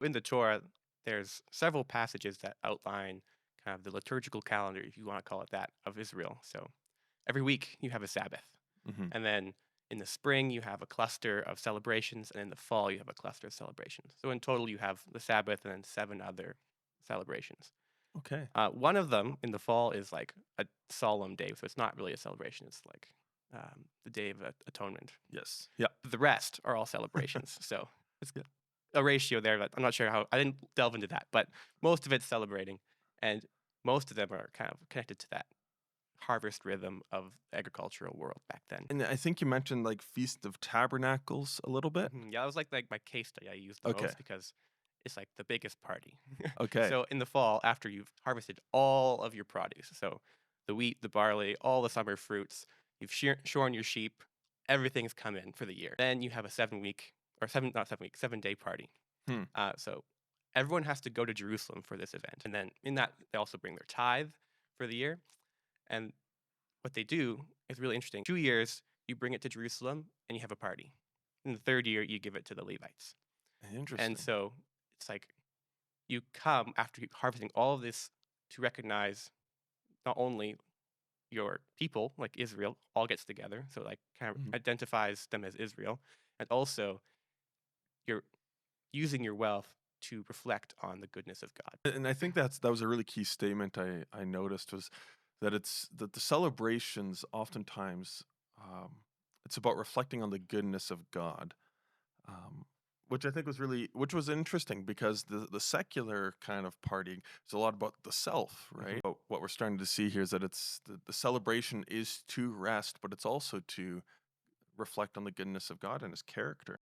In the Torah, there's several passages that outline kind of the liturgical calendar, if you want to call it that, of Israel. So every week you have a Sabbath. Hmm. And then in the spring, you have a cluster of celebrations. And in the fall, you have a cluster of celebrations. So in total, you have the Sabbath and then 7 other celebrations. Okay. One of them in the fall is like a solemn day. So it's not really a celebration. It's like the Day of Atonement. Yes. Yeah. The rest are all celebrations. So it's Yeah. a ratio there, but I'm not sure how. I didn't delve into that, but most of it's celebrating, and most of them are kind of connected to that harvest rhythm of the agricultural world back then. And I think you mentioned like Feast of Tabernacles a little bit. Yeah, that was like my case study I used the Okay. most because it's like the biggest party. Okay. So in the fall, after you've harvested all of your produce, so the wheat, the barley, all the summer fruits, you've shorn your sheep, everything's come in for the year. Then you have a 7-week or not 7 week, 7-day party. Hmm. So everyone has to go to Jerusalem for this event. And then in that, they also bring their tithe for the year. And what they do is really interesting. 2 years, you bring it to Jerusalem and you have a party. In the third year, you give it to the Levites. And Interesting. so it's like you come after harvesting all of this to recognize not only your people, like Israel, all gets together. So like kind of Mhm. identifies them as Israel. And also you're using your wealth to reflect on the goodness of God. And I think that was a really key statement I noticed was that it's that the celebrations oftentimes it's about reflecting on the goodness of God, um, which I think which was interesting because the secular kind of partying is a lot about the self, right? But what we're starting to see here is that it's the celebration is to rest, but it's also to reflect on the goodness of God and His character.